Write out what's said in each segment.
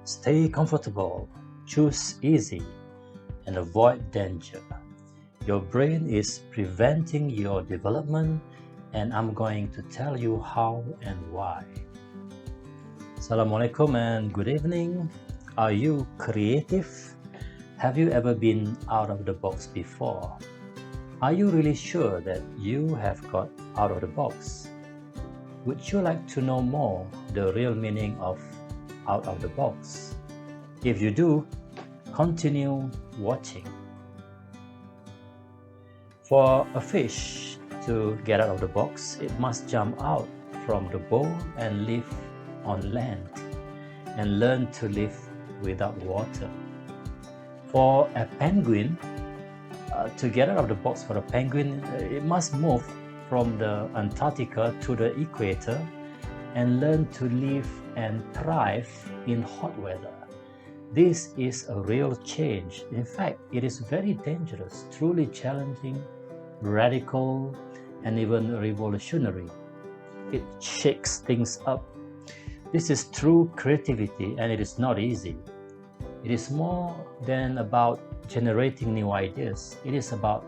Stay comfortable, choose easy, and avoid danger. Your brain is preventing your development, and I'm going to tell you how and why. Assalamualaikum and good evening. Are you creative? Have you ever been out of the box before? Are you really sure that you have got out of the box? Would you like to know more the real meaning of out of the box? If you do, continue watching. For a fish to get out of the box, it must jump out from the bowl and live on land and learn to live without water. For a penguin, to get out of the box for a penguin, it must move from the Antarctica to the equator and learn to live and thrive in hot weather. This is a real change. In fact, it is very dangerous, truly challenging, radical, and even revolutionary. It shakes things up. This is true creativity, and it is not easy. It is more than about generating new ideas. It is about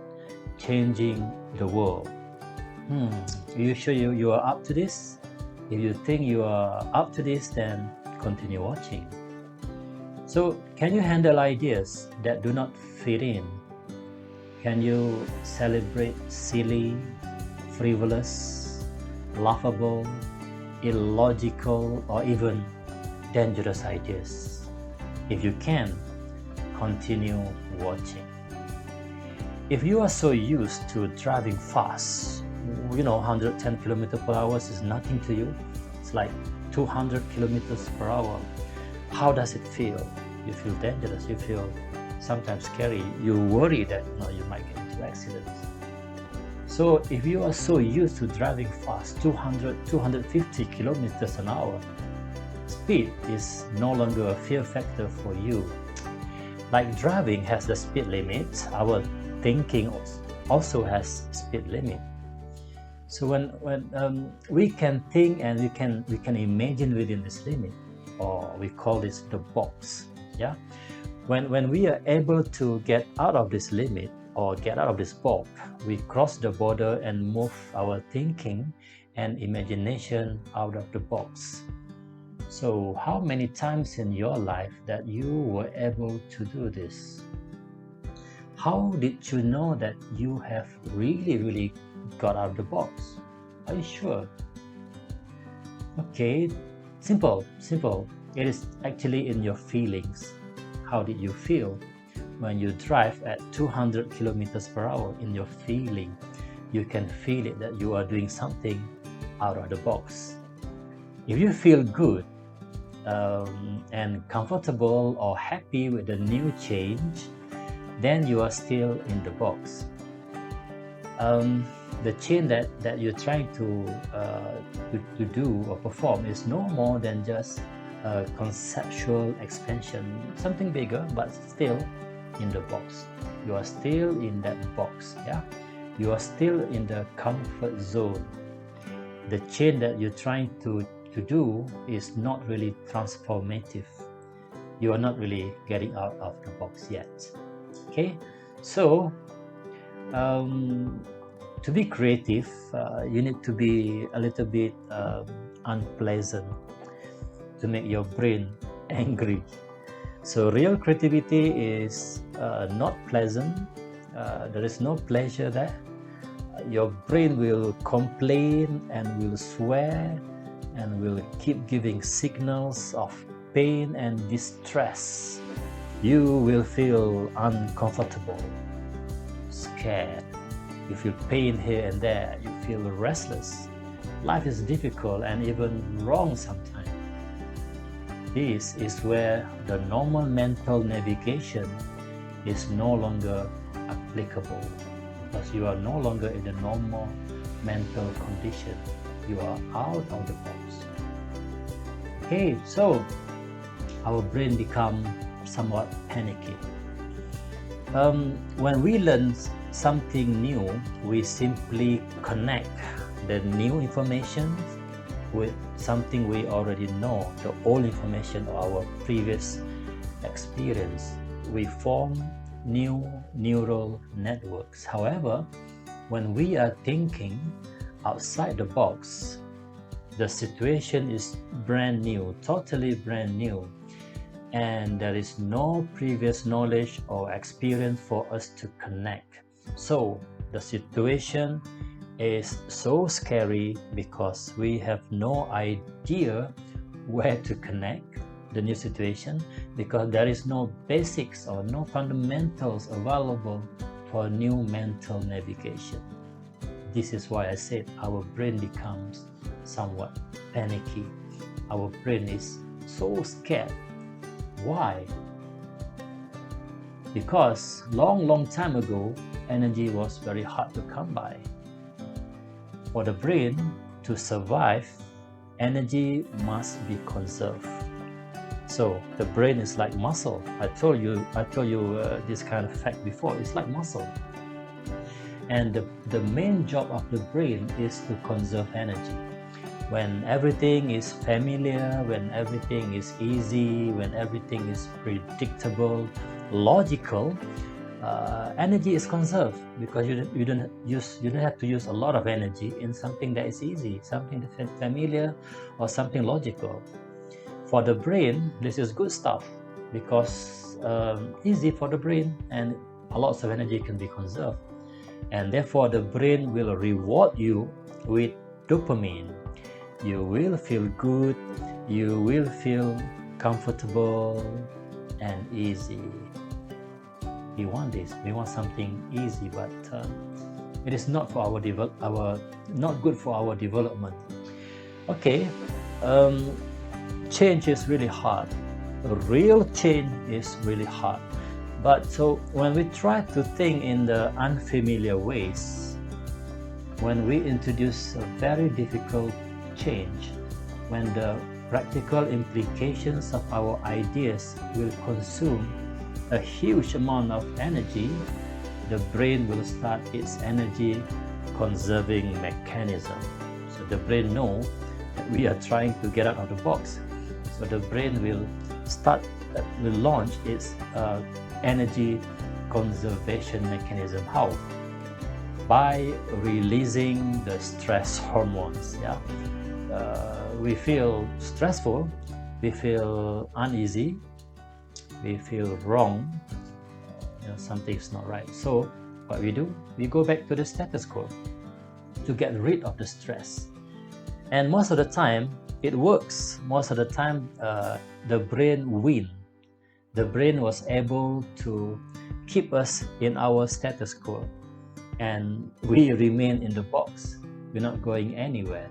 changing the world. Are you sure you are up to this? If you think you are up to this, then continue watching. So, can you handle ideas that do not fit in? Can you celebrate silly, frivolous, laughable, illogical, or even dangerous ideas? If you can, continue watching. If you are so used to driving fast, 110 kilometers per hour is nothing to you. It's like 200 kilometers per hour. How does it feel? You feel dangerous. You feel sometimes scary. You worry that you might get into accidents. So if you are so used to driving fast, 250 kilometers an hour, speed is no longer a fear factor for you. Like driving has the speed limit, our thinking also has speed limit. So when we can think and we can imagine within this limit, or we call this the box. Yeah. When we are able to get out of this limit or get out of this box, we cross the border and move our thinking and imagination out of the box. So how many times in your life that you were able to do this? How did you know that you have really got out of the box? Are you sure? Okay, simple. It is actually in your feelings. How did you feel when you drive at 200 kilometers per hour? In your feeling, you can feel it that you are doing something out of the box. If you feel good and comfortable or happy with the new change, then you are still in the box. The change that you're trying to do or perform is no more than just a conceptual expansion, something bigger, but still in the box. You are still in that box. Yeah, you are still in the comfort zone. The change that you're trying to do is not really transformative. You are not really getting out of the box yet. Okay, so to be creative, you need to be a little bit unpleasant to make your brain angry. So real creativity is not pleasant. There is no pleasure there. Your brain will complain and will swear and will keep giving signals of pain and distress. You will feel uncomfortable, scared. You feel pain here and there. You feel restless. Life is difficult and even wrong sometimes. This is where the normal mental navigation is no longer applicable, because you are no longer in the normal mental condition. You are out of the box. Okay, so our brain becomes somewhat panicky. When we learn something new, we simply connect the new information with something we already know, the old information of our previous experience. We form new neural networks. However, when we are thinking outside the box, the situation is brand new, totally brand new, and there is no previous knowledge or experience for us to connect. So the situation is so scary because we have no idea where to connect the new situation, because there is no basics or no fundamentals available for new mental navigation. This is why I said our brain becomes somewhat panicky. Our brain is so scared. Why? Because long time ago, energy was very hard to come by. For the brain to survive, energy must be conserved. So the brain is like muscle. I told you this kind of fact before. It's like muscle. And the main job of the brain is to conserve energy. When everything is familiar, when everything is easy, when everything is predictable, logical, energy is conserved, because you don't have to use a lot of energy in something that is easy, something that's familiar, or something logical. For the brain, this is good stuff, because easy for the brain and a lot of energy can be conserved, and therefore the brain will reward you with dopamine. You will feel good, you will feel comfortable and easy. We want this. We want something easy, but it is not for not good for our development. Okay, change is really hard. Real change is really hard. But so when we try to think in the unfamiliar ways, when we introduce a very difficult change, when the practical implications of our ideas will consume a huge amount of energy, the brain will start its energy conserving mechanism. So the brain knows that we are trying to get out of the box. So the brain will launch its energy conservation mechanism. How? By releasing the stress hormones. We feel stressful, we feel uneasy, we feel wrong, something's not right. So what we do, we go back to the status quo to get rid of the stress. And most of the time it works. Most of the time the brain wins. The brain was able to keep us in our status quo, and we remain in the box. We're not going anywhere.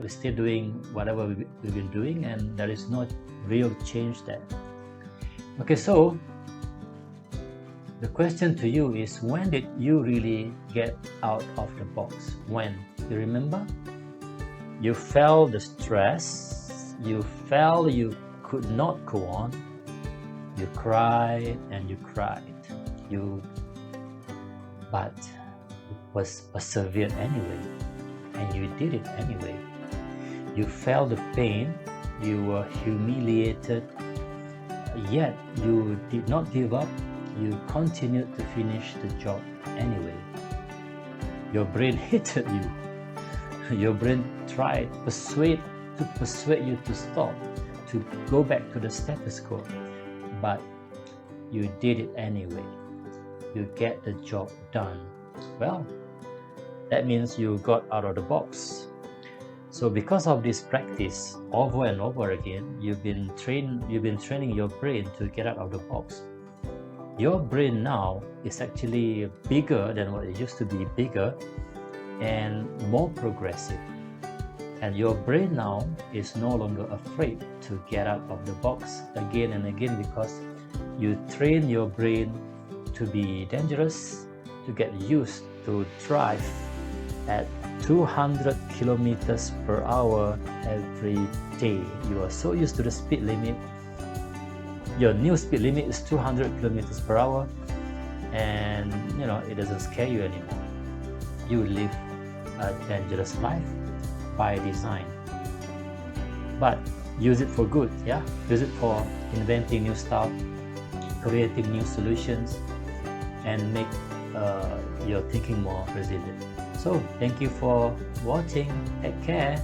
We're still doing whatever we've been doing, and there is no real change there. Okay, so the question to you is, when did you really get out of the box? When? You remember? You felt the stress, you felt you could not go on, you cried and you cried, but you persevered anyway, and you did it anyway. You felt the pain, you were humiliated, yet you did not give up. You continued to finish the job anyway. Your brain hated you. Your brain tried to persuade you to stop, to go back to the status quo, but you did it anyway. You get the job done. Well, that means you got out of the box. So because of this practice over and over again, you've been training your brain to get out of the box. Your brain now is actually bigger than what it used to be, bigger and more progressive. And your brain now is no longer afraid to get out of the box again and again, because you train your brain to be dangerous, to get used to drive at 200 kilometers per hour every day. You are so used to the speed limit. Your new speed limit is 200 kilometers per hour, and it doesn't scare you anymore. You live a dangerous life by design. but use it for good. Yeah, use it for inventing new stuff, creating new solutions, and make your thinking more resilient. So thank you for watching. Take care.